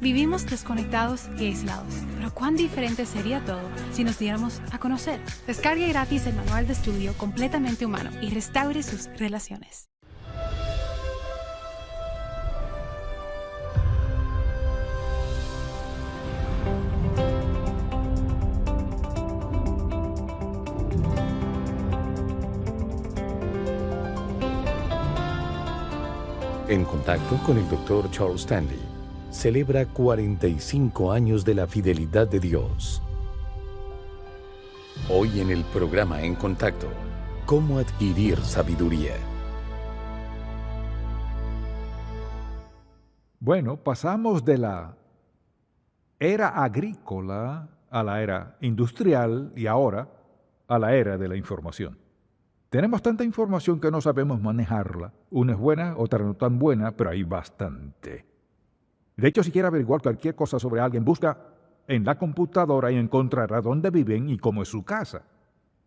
Vivimos desconectados y aislados, pero cuán diferente sería todo si nos diéramos a conocer. Descargue gratis el manual de estudio completamente humano y restaure sus relaciones. En contacto con el Dr. Charles Stanley, celebra 45 años de la fidelidad de Dios. Hoy en el programa En Contacto, ¿cómo adquirir sabiduría? Bueno, pasamos de la era agrícola a la era industrial y ahora a la era de la información. Tenemos tanta información que no sabemos manejarla. Una es buena, otra no tan buena, pero hay bastante. De hecho, si quiere averiguar cualquier cosa sobre alguien, busca en la computadora y encontrará dónde viven y cómo es su casa.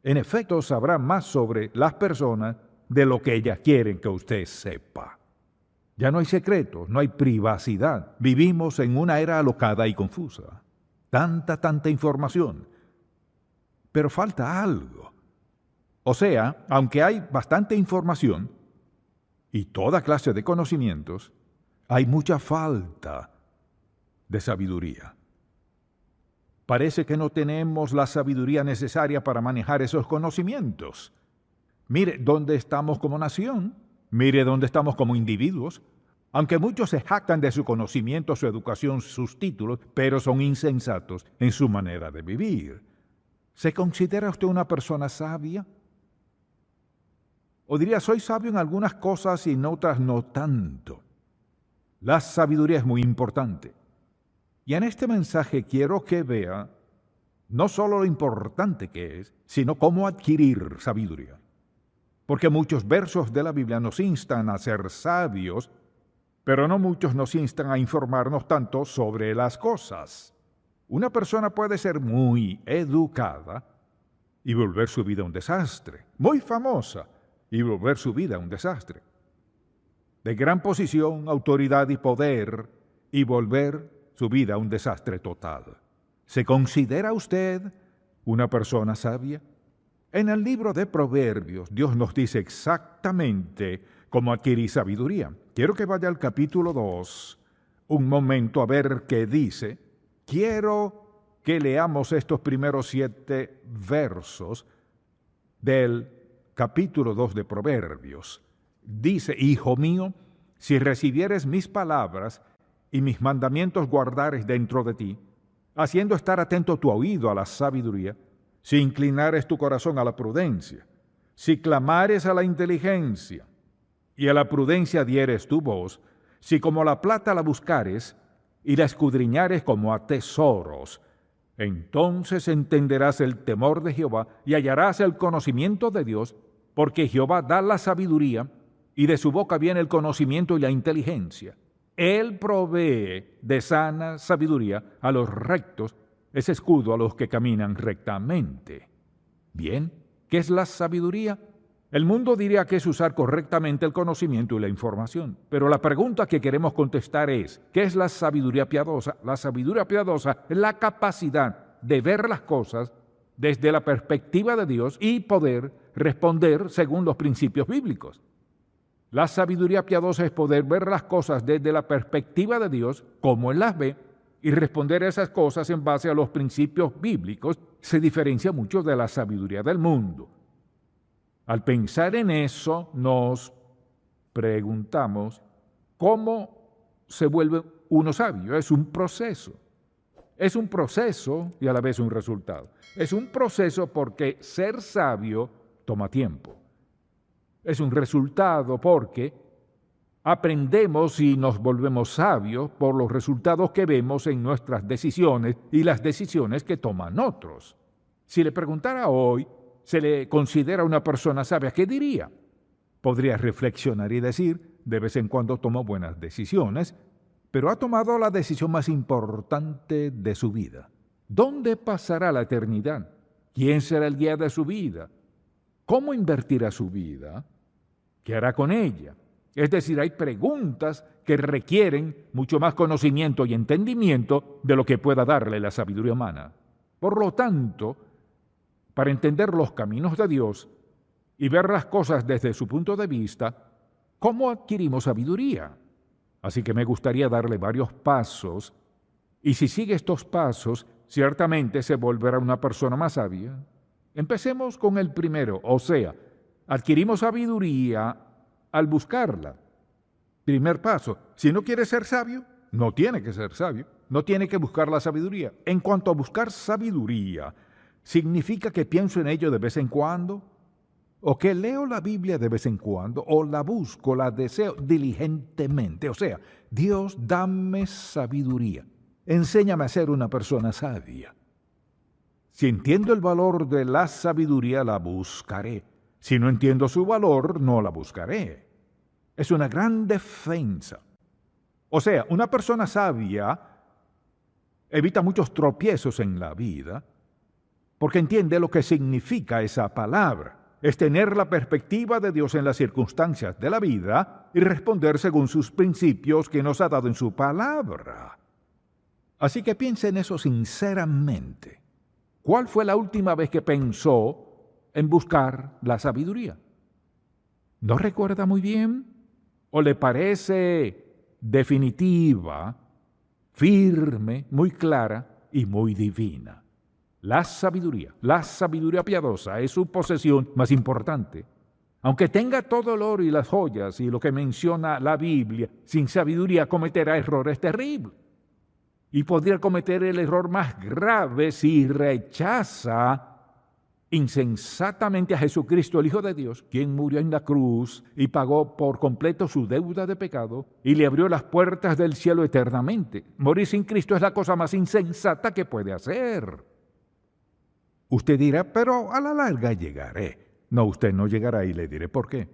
En efecto, sabrá más sobre las personas de lo que ellas quieren que usted sepa. Ya no hay secretos, no hay privacidad. Vivimos en una era alocada y confusa. Tanta información. Pero falta algo. O sea, aunque hay bastante información y toda clase de conocimientos, hay mucha falta de sabiduría. Parece que no tenemos la sabiduría necesaria para manejar esos conocimientos. Mire dónde estamos como nación, mire dónde estamos como individuos. Aunque muchos se jactan de su conocimiento, su educación, sus títulos, pero son insensatos en su manera de vivir. ¿Se considera usted una persona sabia? O diría, soy sabio en algunas cosas y en otras no tanto. La sabiduría es muy importante. Y en este mensaje quiero que vea no solo lo importante que es, sino cómo adquirir sabiduría. Porque muchos versos de la Biblia nos instan a ser sabios, pero no muchos nos instan a informarnos tanto sobre las cosas. Una persona puede ser muy educada y volver su vida un desastre, muy famosa, y volver su vida un desastre. De gran posición, autoridad y poder, y volver su vida un desastre total. ¿Se considera usted una persona sabia? En el libro de Proverbios, Dios nos dice exactamente cómo adquirir sabiduría. Quiero que vaya al capítulo 2, un momento a ver qué dice. Quiero que leamos estos primeros 7 versos del capítulo 2 de Proverbios. Dice, hijo mío, si recibieres mis palabras y mis mandamientos guardares dentro de ti, haciendo estar atento tu oído a la sabiduría, si inclinares tu corazón a la prudencia, si clamares a la inteligencia y a la prudencia dieres tu voz, si como la plata la buscares y la escudriñares como a tesoros, entonces entenderás el temor de Jehová y hallarás el conocimiento de Dios, porque Jehová da la sabiduría y de su boca viene el conocimiento y la inteligencia. Él provee de sana sabiduría a los rectos, es escudo a los que caminan rectamente. Bien, ¿qué es la sabiduría? El mundo diría que es usar correctamente el conocimiento y la información. Pero la pregunta que queremos contestar es, ¿qué es la sabiduría piadosa? La sabiduría piadosa es la capacidad de ver las cosas desde la perspectiva de Dios y poder responder según los principios bíblicos. La sabiduría piadosa es poder ver las cosas desde la perspectiva de Dios, como Él las ve, y responder a esas cosas en base a los principios bíblicos. Se diferencia mucho de la sabiduría del mundo. Al pensar en eso, nos preguntamos, ¿cómo se vuelve uno sabio? Es un proceso. Es un proceso y a la vez un resultado. Es un proceso porque ser sabio toma tiempo. Es un resultado porque aprendemos y nos volvemos sabios por los resultados que vemos en nuestras decisiones y las decisiones que toman otros. Si le preguntara hoy, ¿se le considera una persona sabia? ¿Qué diría? Podría reflexionar y decir, de vez en cuando tomo buenas decisiones, pero ha tomado la decisión más importante de su vida. ¿Dónde pasará la eternidad? ¿Quién será el guía de su vida? ¿Cómo invertirá su vida? ¿Qué hará con ella? Es decir, hay preguntas que requieren mucho más conocimiento y entendimiento de lo que pueda darle la sabiduría humana. Por lo tanto, para entender los caminos de Dios y ver las cosas desde su punto de vista, ¿cómo adquirimos sabiduría? Así que me gustaría darle varios pasos, y si sigue estos pasos, ciertamente se volverá una persona más sabia. Empecemos con el primero, o sea, adquirimos sabiduría al buscarla. Primer paso, si no quiere ser sabio, no tiene que ser sabio, no tiene que buscar la sabiduría. En cuanto a buscar sabiduría, ¿significa que pienso en ello de vez en cuando? ¿O que leo la Biblia de vez en cuando? ¿O la busco, la deseo diligentemente? O sea, Dios, dame sabiduría. Enséñame a ser una persona sabia. Si entiendo el valor de la sabiduría, la buscaré. Si no entiendo su valor, no la buscaré. Es una gran defensa. O sea, una persona sabia evita muchos tropiezos en la vida porque entiende lo que significa esa palabra. Es tener la perspectiva de Dios en las circunstancias de la vida y responder según sus principios que nos ha dado en su palabra. Así que piense en eso sinceramente. ¿Cuál fue la última vez que pensó en buscar la sabiduría? ¿No recuerda muy bien? ¿O le parece definitiva, firme, muy clara y muy divina? La sabiduría piadosa es su posesión más importante. Aunque tenga todo el oro y las joyas y lo que menciona la Biblia, sin sabiduría cometerá errores terribles. Y podría cometer el error más grave si rechaza insensatamente a Jesucristo, el Hijo de Dios, quien murió en la cruz y pagó por completo su deuda de pecado y le abrió las puertas del cielo eternamente. Morir sin Cristo es la cosa más insensata que puede hacer. Usted dirá, pero a la larga llegaré. No, usted no llegará y le diré por qué.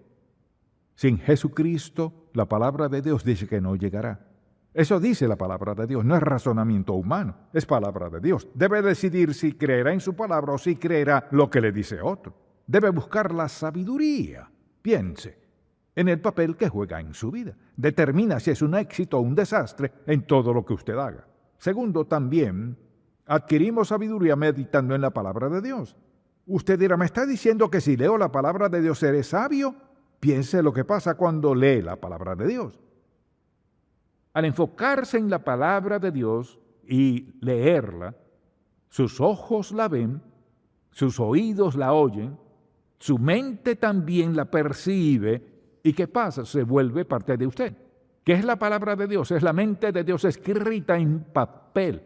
Sin Jesucristo, la palabra de Dios dice que no llegará. Eso dice la palabra de Dios, no es razonamiento humano, es palabra de Dios. Debe decidir si creerá en su palabra o si creerá lo que le dice otro. Debe buscar la sabiduría. Piense en el papel que juega en su vida. Determina si es un éxito o un desastre en todo lo que usted haga. Segundo, también adquirimos sabiduría meditando en la palabra de Dios. Usted dirá, ¿me está diciendo que si leo la palabra de Dios seré sabio? Piense lo que pasa cuando lee la palabra de Dios. Al enfocarse en la palabra de Dios y leerla, sus ojos la ven, sus oídos la oyen, su mente también la percibe, y ¿qué pasa? Se vuelve parte de usted. ¿Qué es la palabra de Dios? Es la mente de Dios escrita en papel.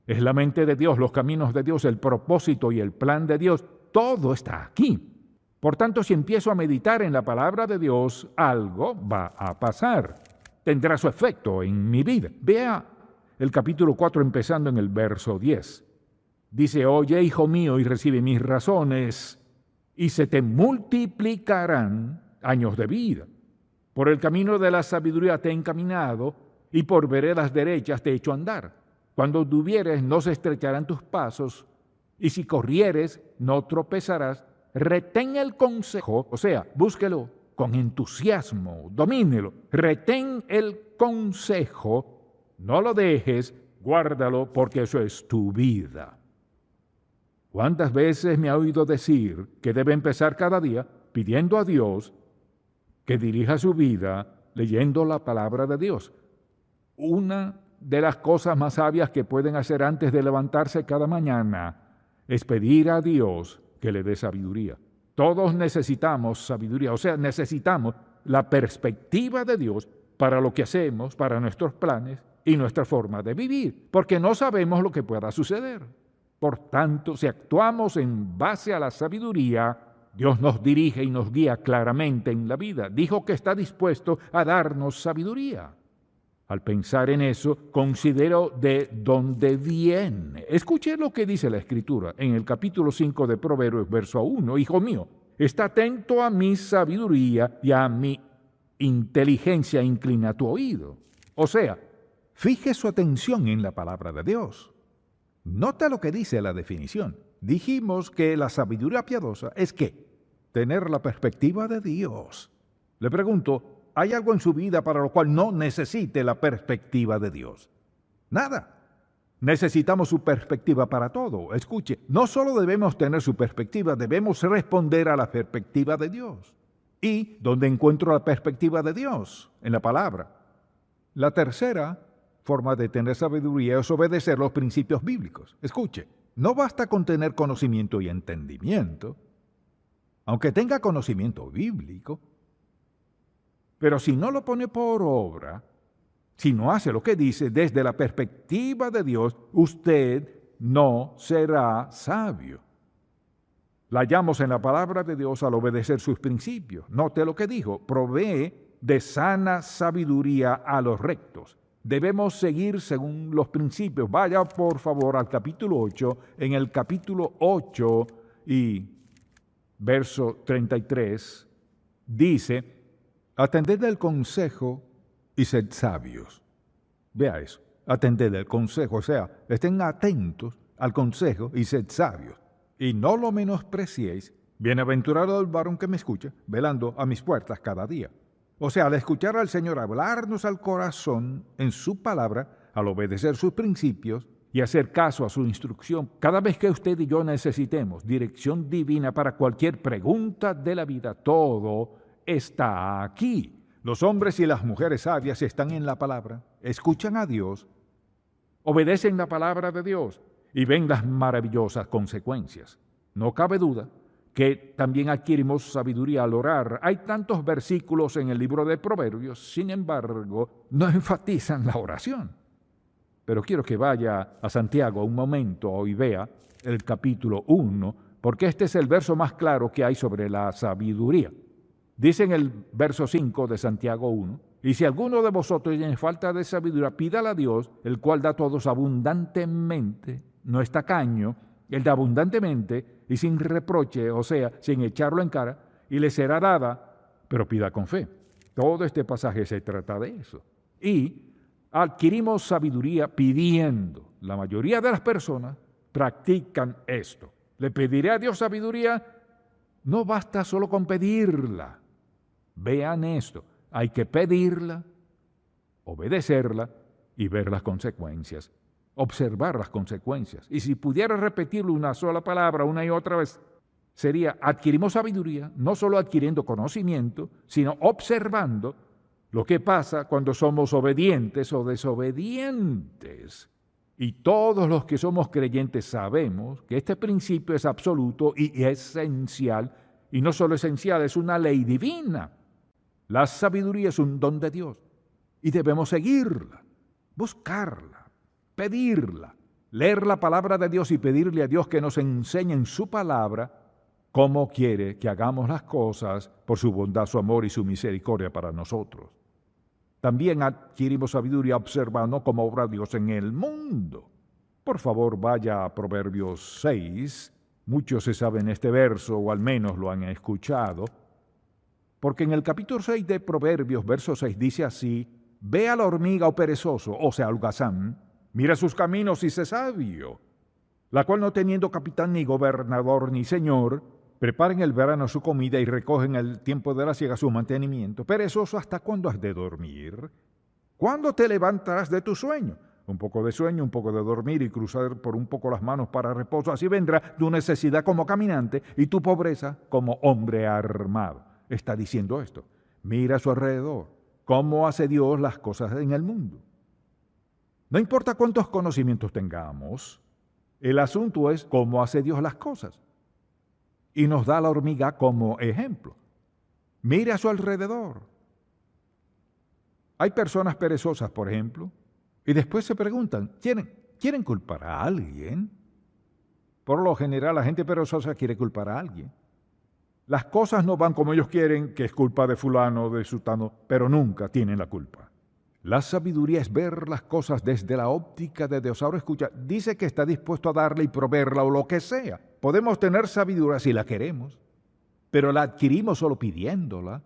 Es la mente de Dios, los caminos de Dios, el propósito y el plan de Dios. Todo está aquí. Por tanto, si empiezo a meditar en la palabra de Dios, algo va a pasar. Tendrá su efecto en mi vida. Vea el capítulo 4 empezando en el verso 10. Dice, oye, hijo mío, y recibe mis razones, y se te multiplicarán años de vida. Por el camino de la sabiduría te he encaminado, y por veredas derechas te he hecho andar. Cuando tuvieres, no se estrecharán tus pasos, y si corrieres, no tropezarás. Retén el consejo, o sea, búsquelo con entusiasmo, domínelo. Retén el consejo, no lo dejes, guárdalo, porque eso es tu vida. ¿Cuántas veces me ha oído decir que debe empezar cada día pidiendo a Dios que dirija su vida leyendo la palabra de Dios? Una de las cosas más sabias que pueden hacer antes de levantarse cada mañana es pedir a Dios que le dé sabiduría. Todos necesitamos sabiduría, o sea, necesitamos la perspectiva de Dios para lo que hacemos, para nuestros planes y nuestra forma de vivir, porque no sabemos lo que pueda suceder. Por tanto, si actuamos en base a la sabiduría, Dios nos dirige y nos guía claramente en la vida. Dijo que está dispuesto a darnos sabiduría. Al pensar en eso, considero de dónde viene. Escuche lo que dice la Escritura en el capítulo 5 de Proverbios, verso 1. Hijo mío, está atento a mi sabiduría y a mi inteligencia, inclina tu oído. O sea, fije su atención en la palabra de Dios. Nota lo que dice la definición. Dijimos que la sabiduría piadosa es ¿qué? Tener la perspectiva de Dios. Le pregunto, hay algo en su vida para lo cual no necesite la perspectiva de Dios. Nada. Necesitamos su perspectiva para todo. Escuche, no solo debemos tener su perspectiva, debemos responder a la perspectiva de Dios. ¿Y dónde encuentro la perspectiva de Dios? En la palabra. La tercera forma de tener sabiduría es obedecer los principios bíblicos. Escuche, no basta con tener conocimiento y entendimiento, aunque tenga conocimiento bíblico, pero si no lo pone por obra, si no hace lo que dice desde la perspectiva de Dios, usted no será sabio. La hallamos en la palabra de Dios al obedecer sus principios. Note lo que dijo, provee de sana sabiduría a los rectos. Debemos seguir según los principios. Vaya por favor al capítulo 8, en el capítulo 8 y verso 33, dice, atended el consejo y sed sabios. Vea eso, atended el consejo, o sea, estén atentos al consejo y sed sabios. Y no lo menospreciéis, bienaventurado el varón que me escucha, velando a mis puertas cada día. O sea, al escuchar al Señor hablarnos al corazón en su palabra, al obedecer sus principios y hacer caso a su instrucción, cada vez que usted y yo necesitemos dirección divina para cualquier pregunta de la vida, todo está aquí. Los hombres y las mujeres sabias están en la palabra, escuchan a Dios, obedecen la palabra de Dios y ven las maravillosas consecuencias. No cabe duda que también adquirimos sabiduría al orar. Hay tantos versículos en el libro de Proverbios, sin embargo, no enfatizan la oración. Pero quiero que vaya a Santiago un momento y vea el capítulo 1, porque este es el verso más claro que hay sobre la sabiduría. Dice en el verso 5 de Santiago 1, y si alguno de vosotros tiene falta de sabiduría, pídala a Dios, el cual da a todos abundantemente, no es tacaño, él da abundantemente y sin reproche, o sea, sin echarlo en cara, y le será dada, pero pida con fe. Todo este pasaje se trata de eso. Y adquirimos sabiduría pidiendo. La mayoría de las personas practican esto. ¿Le pediré a Dios sabiduría? No basta solo con pedirla. Vean esto, hay que pedirla, obedecerla y ver las consecuencias, observar las consecuencias. Y si pudiera repetirlo una sola palabra una y otra vez, sería adquirimos sabiduría, no solo adquiriendo conocimiento, sino observando lo que pasa cuando somos obedientes o desobedientes. Y todos los que somos creyentes sabemos que este principio es absoluto y esencial, y no solo esencial, es una ley divina. La sabiduría es un don de Dios y debemos seguirla, buscarla, pedirla, leer la palabra de Dios y pedirle a Dios que nos enseñe en su palabra cómo quiere que hagamos las cosas por su bondad, su amor y su misericordia para nosotros. También adquirimos sabiduría observando cómo obra Dios en el mundo. Por favor, vaya a Proverbios 6. Muchos se saben este verso, o al menos lo han escuchado, porque en el capítulo 6 de Proverbios, verso 6, dice así, ve a la hormiga o perezoso, o sea, holgazán, mira sus caminos y sé sabio, la cual no teniendo capitán ni gobernador ni señor, prepara en el verano su comida y recoge en el tiempo de la siega su mantenimiento. Perezoso, ¿hasta cuándo has de dormir? ¿Cuándo te levantarás de tu sueño? Un poco de sueño, un poco de dormir y cruzar por un poco las manos para reposo. Así vendrá tu necesidad como caminante y tu pobreza como hombre armado. Está diciendo esto. Mira a su alrededor. ¿Cómo hace Dios las cosas en el mundo? No importa cuántos conocimientos tengamos, el asunto es cómo hace Dios las cosas. Y nos da la hormiga como ejemplo. Mire a su alrededor. Hay personas perezosas, por ejemplo, y después se preguntan, ¿quieren culpar a alguien? Por lo general, la gente perezosa quiere culpar a alguien. Las cosas no van como ellos quieren, que es culpa de fulano o de sutano, pero nunca tienen la culpa. La sabiduría es ver las cosas desde la óptica de Dios. Ahora escucha, dice que está dispuesto a darle y proveerla o lo que sea. Podemos tener sabiduría si la queremos, pero la adquirimos solo pidiéndola.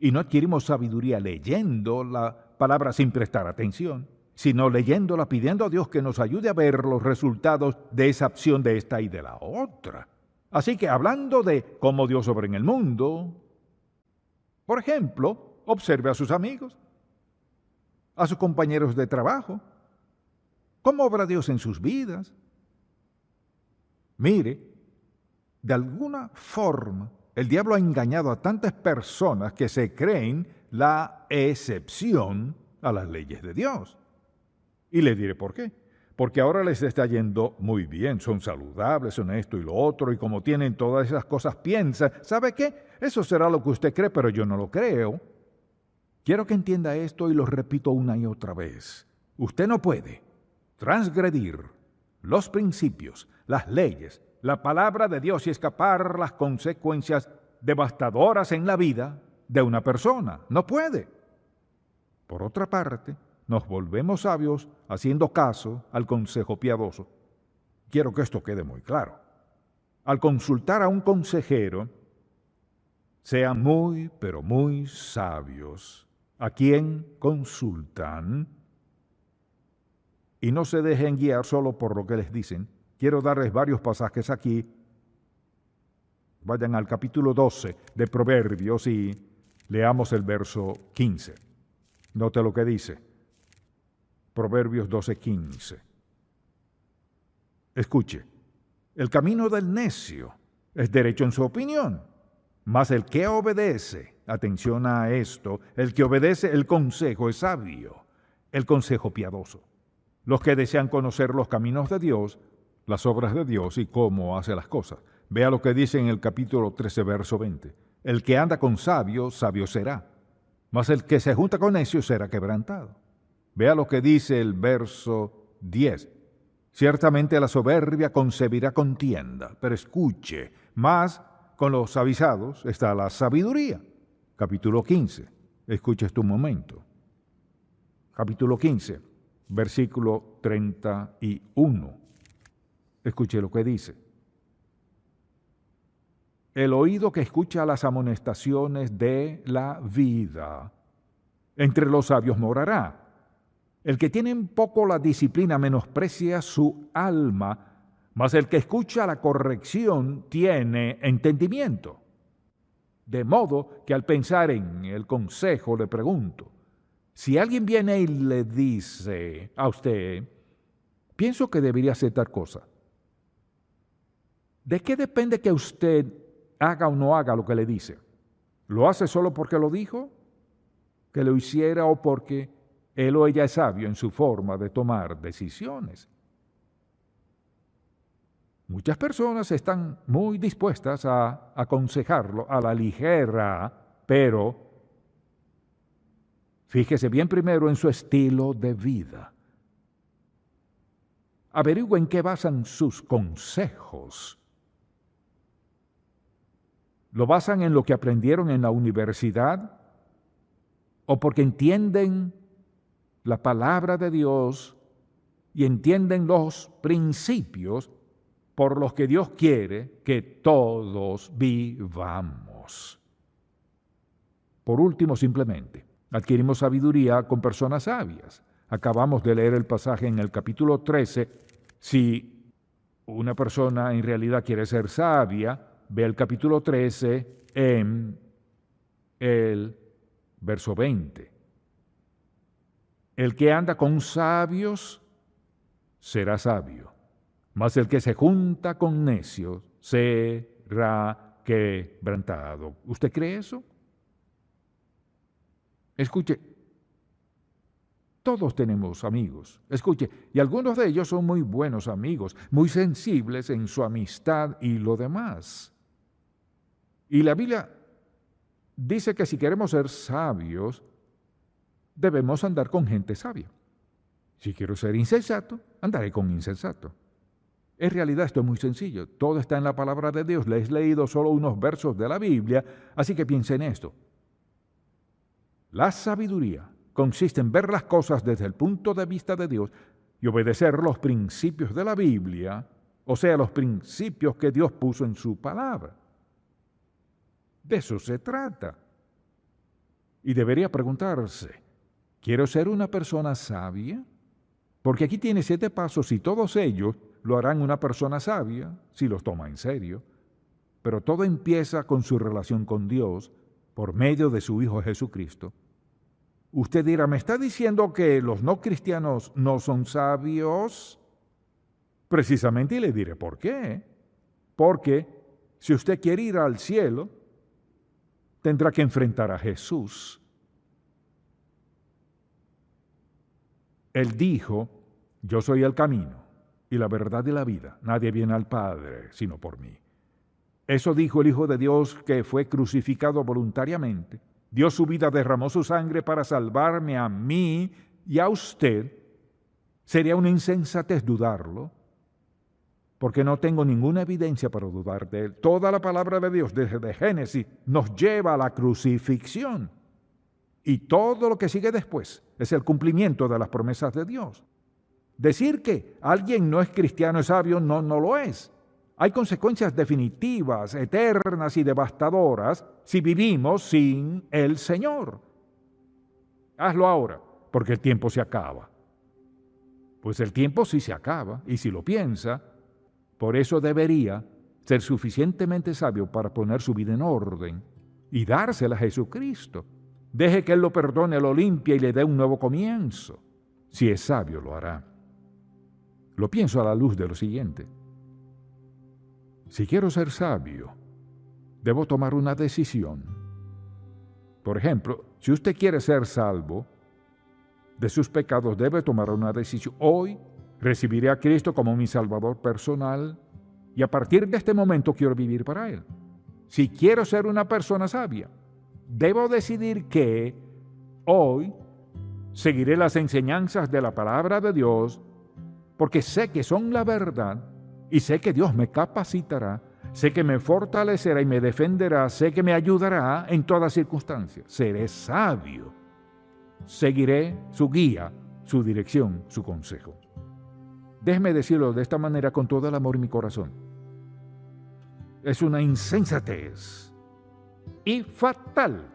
Y no adquirimos sabiduría leyendo la palabra sin prestar atención, sino leyéndola, pidiendo a Dios que nos ayude a ver los resultados de esa acción de esta y de la otra. Así que hablando de cómo Dios obra en el mundo, por ejemplo, observe a sus amigos, a sus compañeros de trabajo. ¿Cómo obra Dios en sus vidas? Mire, de alguna forma, el diablo ha engañado a tantas personas que se creen la excepción a las leyes de Dios. Y le diré por qué. Porque ahora les está yendo muy bien, son saludables, son esto y lo otro, y como tienen todas esas cosas, piensan, ¿sabe qué? Eso será lo que usted cree, pero yo no lo creo. Quiero que entienda esto y lo repito una y otra vez. Usted no puede transgredir los principios, las leyes, la palabra de Dios y escapar las consecuencias devastadoras en la vida de una persona. No puede. Por otra parte, nos volvemos sabios haciendo caso al consejo piadoso. Quiero que esto quede muy claro. Al consultar a un consejero, sean muy, pero muy sabios a quien consultan y no se dejen guiar solo por lo que les dicen. Quiero darles varios pasajes aquí. Vayan al capítulo 12 de Proverbios y leamos el verso 15. Note lo que dice. Proverbios 12:15. Escuche, el camino del necio es derecho en su opinión, mas el que obedece, atención a esto, el que obedece el consejo es sabio, el consejo piadoso. Los que desean conocer los caminos de Dios, las obras de Dios y cómo hace las cosas. Vea lo que dice en el capítulo 13, verso 20. El que anda con sabio, sabio será, mas el que se junta con necio será quebrantado. Vea lo que dice el verso 10. Ciertamente la soberbia concebirá contienda, pero escuche, más con los avisados está la sabiduría. Capítulo 15. Escuche este un momento. Capítulo 15, versículo 31. Escuche lo que dice. El oído que escucha las amonestaciones de la vida, entre los sabios morará. El que tiene en poco la disciplina menosprecia su alma, mas el que escucha la corrección tiene entendimiento. De modo que al pensar en el consejo le pregunto, si alguien viene y le dice a usted, pienso que debería hacer tal cosa, ¿de qué depende que usted haga o no haga lo que le dice? ¿Lo hace solo porque lo dijo? ¿Que lo hiciera o porque él o ella es sabio en su forma de tomar decisiones? Muchas personas están muy dispuestas a aconsejarlo a la ligera, pero fíjese bien primero en su estilo de vida. Averigüen qué basan sus consejos. ¿Lo basan en lo que aprendieron en la universidad? ¿O porque entienden la palabra de Dios y entienden los principios por los que Dios quiere que todos vivamos? Por último, simplemente, adquirimos sabiduría con personas sabias. Acabamos de leer el pasaje en el capítulo 13. Si una persona en realidad quiere ser sabia, ve el capítulo 13 en el verso 20. El que anda con sabios será sabio, mas el que se junta con necios será quebrantado. ¿Usted cree eso? Escuche, todos tenemos amigos. Escuche, y algunos de ellos son muy buenos amigos, muy sensibles en su amistad y lo demás. Y la Biblia dice que si queremos ser sabios, debemos andar con gente sabia. Si quiero ser insensato, andaré con insensato. En realidad esto es muy sencillo. Todo está en la palabra de Dios. Les he leído solo unos versos de la Biblia, así que piensen en esto. La sabiduría consiste en ver las cosas desde el punto de vista de Dios y obedecer los principios de la Biblia, o sea, los principios que Dios puso en su palabra. De eso se trata. Y debería preguntarse, ¿quiero ser una persona sabia? Porque aquí tiene 7 pasos y todos ellos lo harán una persona sabia si los toma en serio. Pero todo empieza con su relación con Dios por medio de su Hijo Jesucristo, usted dirá, ¿me está diciendo que los no cristianos no son sabios? Precisamente, y le diré por qué. Porque si usted quiere ir al cielo, tendrá que enfrentar a Jesús. Él dijo, yo soy el camino y la verdad y la vida. Nadie viene al Padre sino por mí. Eso dijo el Hijo de Dios, que fue crucificado voluntariamente. Dio su vida, derramó su sangre para salvarme a mí y a usted. Sería una insensatez dudarlo, porque no tengo ninguna evidencia para dudar de él. Toda la palabra de Dios, desde Génesis, nos lleva a la crucifixión. Y todo lo que sigue después es el cumplimiento de las promesas de Dios. Decir que alguien no es cristiano, es sabio, no lo es. Hay consecuencias definitivas, eternas y devastadoras si vivimos sin el Señor. Hazlo ahora, porque el tiempo se acaba. Pues el tiempo sí se acaba, y si lo piensa, por eso debería ser suficientemente sabio para poner su vida en orden y dársela a Jesucristo. Deje que Él lo perdone, lo limpie y le dé un nuevo comienzo. Si es sabio, lo hará. Lo pienso a la luz de lo siguiente. Si quiero ser sabio, debo tomar una decisión. Por ejemplo, si usted quiere ser salvo de sus pecados, debe tomar una decisión. Hoy recibiré a Cristo como mi Salvador personal y a partir de este momento quiero vivir para Él. Si quiero ser una persona sabia, debo decidir que hoy seguiré las enseñanzas de la palabra de Dios porque sé que son la verdad y sé que Dios me capacitará, sé que me fortalecerá y me defenderá, sé que me ayudará en todas circunstancias. Seré sabio. Seguiré su guía, su dirección, su consejo. Déjeme decirlo de esta manera con todo el amor en mi corazón. Es una insensatez y fatal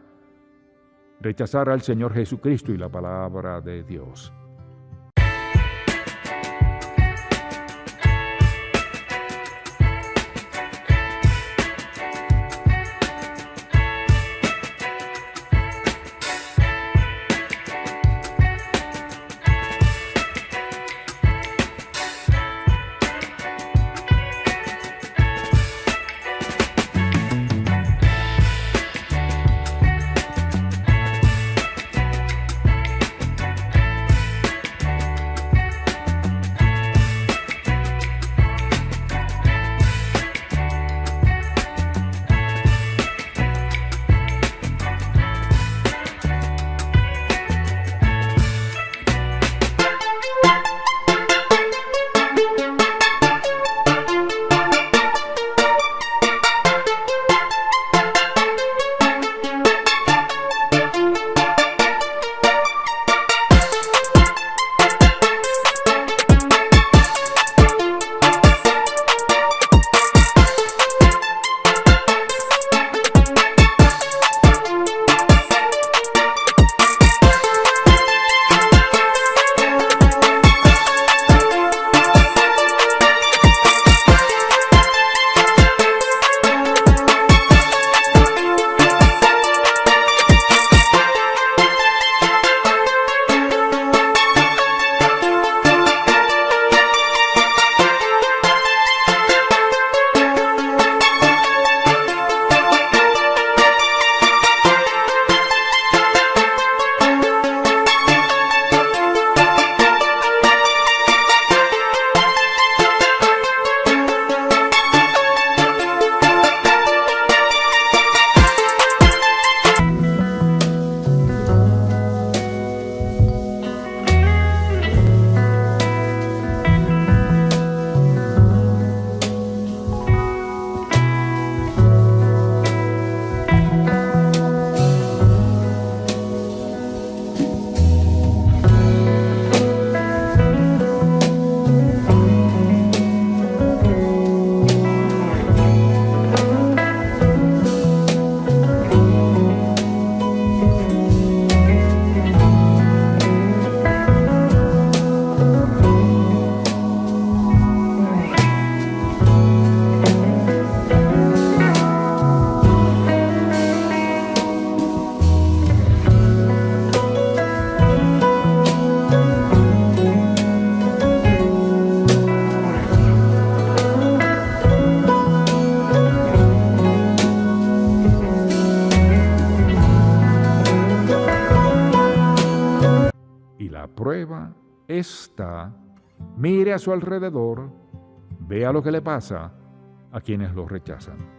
rechazar al Señor Jesucristo y la palabra de Dios. La prueba está, mire a su alrededor, vea lo que le pasa a quienes lo rechazan.